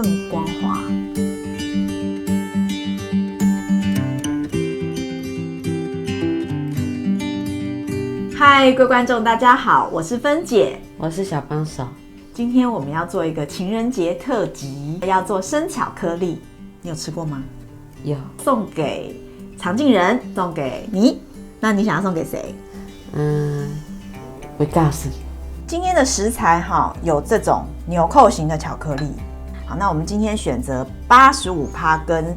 更光滑。嗨，各位观众，大家好，我是芬姐，我是小帮手。今天我们要做一个情人节特辑，要做生巧克力，你有吃过吗？有，送给常静人，送给你。那你想要送给谁？不告诉你。今天的食材有这种纽扣型的巧克力。好，那我们今天选择85%跟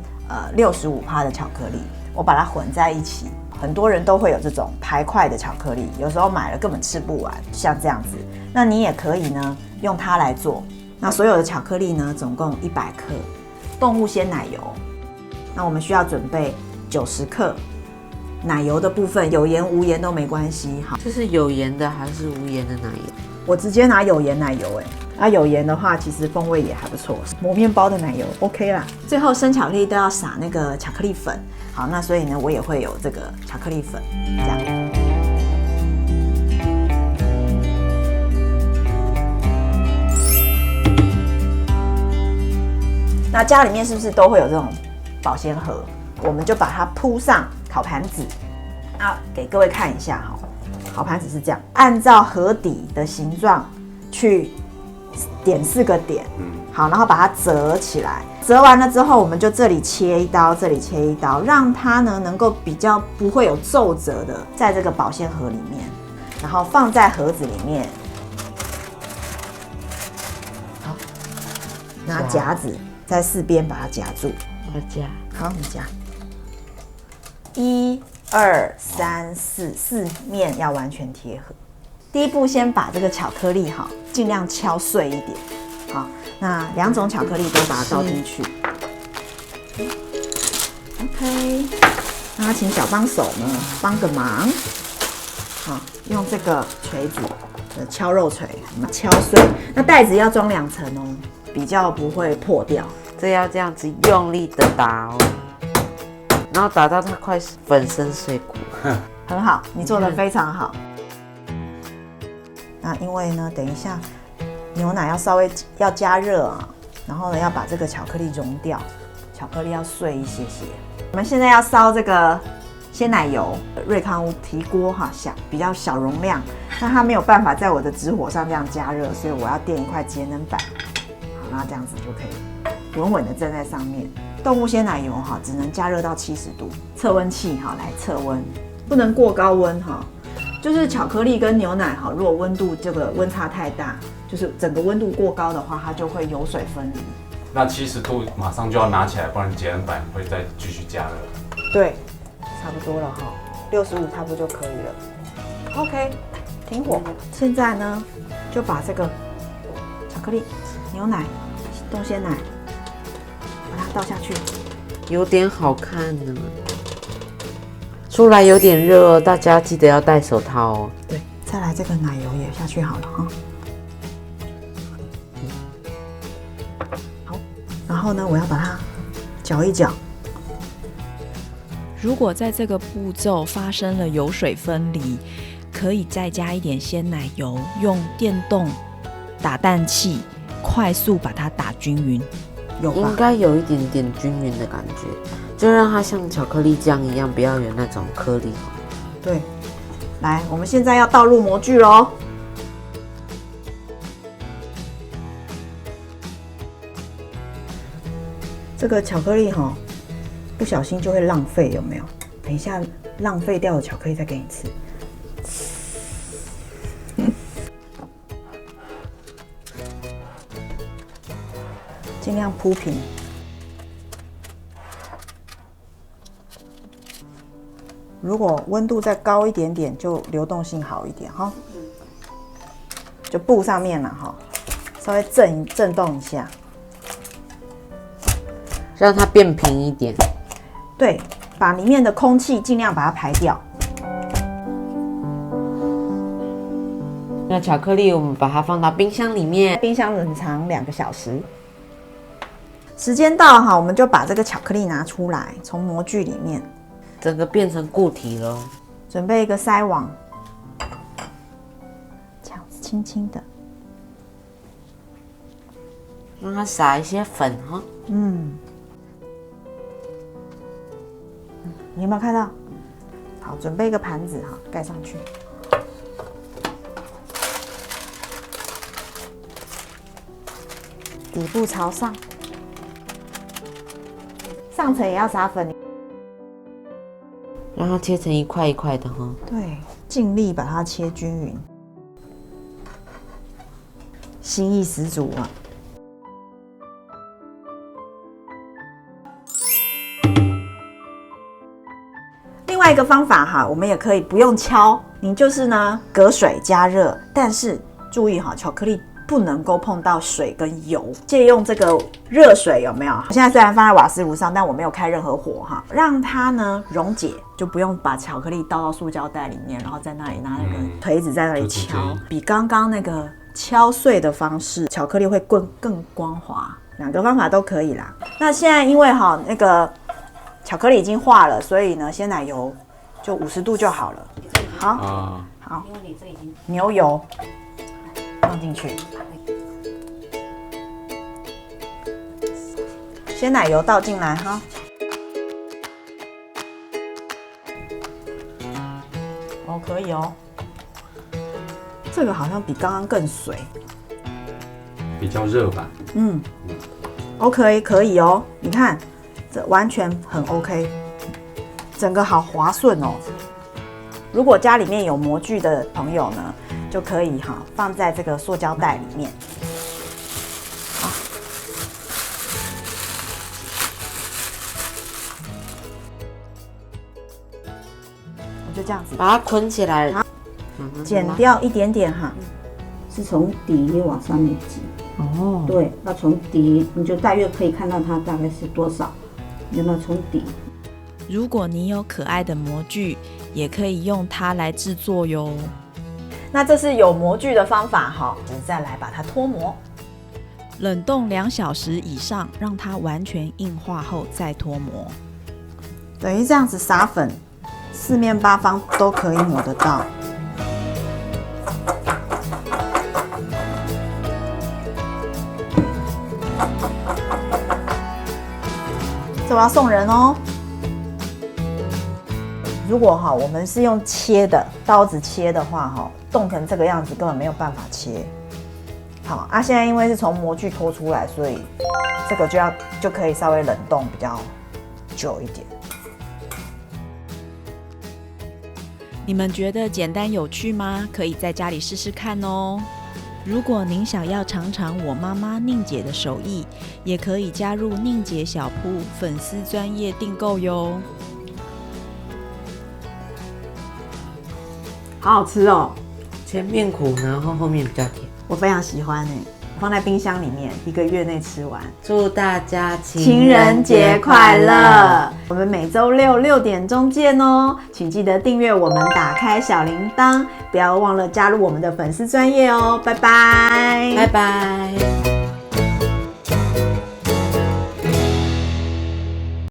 65%的巧克力，我把它混在一起。很多人都会有这种排块的巧克力，有时候买了根本吃不完，像这样子。那你也可以呢用它来做。那所有的巧克力呢，总共100克动物鲜奶油。那我们需要准备90克奶油的部分，有盐无盐都没关系。好，这是有盐的还是无盐的奶油？我直接拿有盐奶油有盐的话，其实风味也还不错。磨面包的奶油 OK 啦。最后生巧克力都要撒那个巧克力粉。好，那所以呢，我也会有这个巧克力粉，这样。那家里面是不是都会有这种保鲜盒？我们就把它铺上烤盘子。那给各位看一下烤盘子是这样，按照盒底的形状去点4个点，好，然后把它折起来。折完了之后，我们就这里切一刀，这里切一刀，让它呢能够比较不会有皱褶的，在这个保鲜盒里面，然后放在盒子里面。好，拿夹子在4边把它夹住。我夹。好，你夹。1、2、3、4面要完全贴合。第一步，先把这个巧克力尽量敲碎一点。好，那2种巧克力都把它倒进去。OK， 那请小帮手呢帮个忙。好，用这个锤子的敲肉锤敲碎。那袋子要装2层哦，比较不会破掉。这要这样子用力的打哦，然后打到它快粉身碎骨。很好，你做得非常好。那因为呢，等一下牛奶要稍微要加热然后呢要把这个巧克力溶掉，巧克力要碎一些些。我们现在要烧这个鲜奶油，瑞康屋提锅比较小容量，那它没有办法在我的直火上这样加热，所以我要垫一块节能板。好，那这样子就可以稳稳的站在上面。动物鲜奶油只能加热到70度，测温器来测温，不能过高温就是巧克力跟牛奶如果温度这个温差太大，就是整个温度过高的话，它就会油水分离。那70度马上就要拿起来，不然节能板会再继续加热。对，差不多了65差不多就可以了。OK， 停火。现在呢，就把这个巧克力、牛奶、冻鲜奶把它倒下去。有点好看呢。出来有点热哦，大家记得要戴手套哦。对，再来这个奶油也下去好了好，然后呢，我要把它搅一搅。如果在这个步骤发生了油水分离，可以再加一点鲜奶油，用电动打蛋器快速把它打均匀。有吧？应该有一点点均匀的感觉，就让它像巧克力酱一样，不要有那种颗粒。对，来，我们现在要倒入模具咯。这个巧克力不小心就会浪费，有没有？等一下浪费掉的巧克力再给你吃。尽量铺平。如果温度再高一点点，就流动性好一点就布上面了稍微震动一下，让它变平一点。对，把里面的空气尽量把它排掉。那巧克力我们把它放到冰箱里面，冰箱冷藏2个小时。时间到我们就把这个巧克力拿出来，从模具里面，整个变成固体了。准备一个筛网，这样子轻轻的，让它撒一些粉哈。你有没有看到？好，准备一个盘子哈，盖上去。底部朝上，上层也要撒粉。让它切成一块一块的哈。对，尽力把它切均匀，心意十足啊！另外一个方法哈，我们也可以不用敲，你就是呢隔水加热，但是注意哈，巧克力不能够碰到水跟油，借用这个热水有没有？我现在虽然放在瓦斯炉上，但我没有开任何火哈，让它呢溶解，就不用把巧克力倒到塑胶袋里面，然后在那里拿那个锤子在那里敲，比刚刚那个敲碎的方式，巧克力会更光滑。两个方法都可以啦。那现在因为哈那个巧克力已经化了，所以呢鲜奶油就50度就好了。好，好，因为你这已经牛油放进去。鲜奶油倒进来哈，哦，可以哦。这个好像比刚刚更水，比较热吧？OK， 可以哦。你看，这完全很 OK， 整个好滑顺哦。如果家里面有模具的朋友呢，就可以哈放在这个塑胶袋里面。就这样子把它捆起来，剪掉一点点哈，是从底往上面挤。哦，对，要从底，你就大约可以看到它大概是多少，有没有从底？如果你有可爱的模具，也可以用它来制作哟。那这是有模具的方法哈，我们再来把它脱模，冷冻2小时以上，让它完全硬化后再脱模。等于这样子撒粉，四面八方都可以抹得到。这我要送人哦。如果哈我们是用切的刀子切的话哈，冻成这个样子根本没有办法切。好啊，现在因为是从模具拖出来，所以这个就可以稍微冷冻比较久一点。你们觉得简单有趣吗？可以在家里试试看哦。如果您想要尝尝我妈妈宁姐的手艺，也可以加入宁姐小铺粉丝专页订购哟。好好吃哦，前面苦，然后后面比较甜。我非常喜欢放在冰箱里面1个月内吃完。祝大家情人节快乐！我们每周六6点钟见哦，请记得订阅我们，打开小铃铛，不要忘了加入我们的粉丝专页哦，拜拜，拜拜。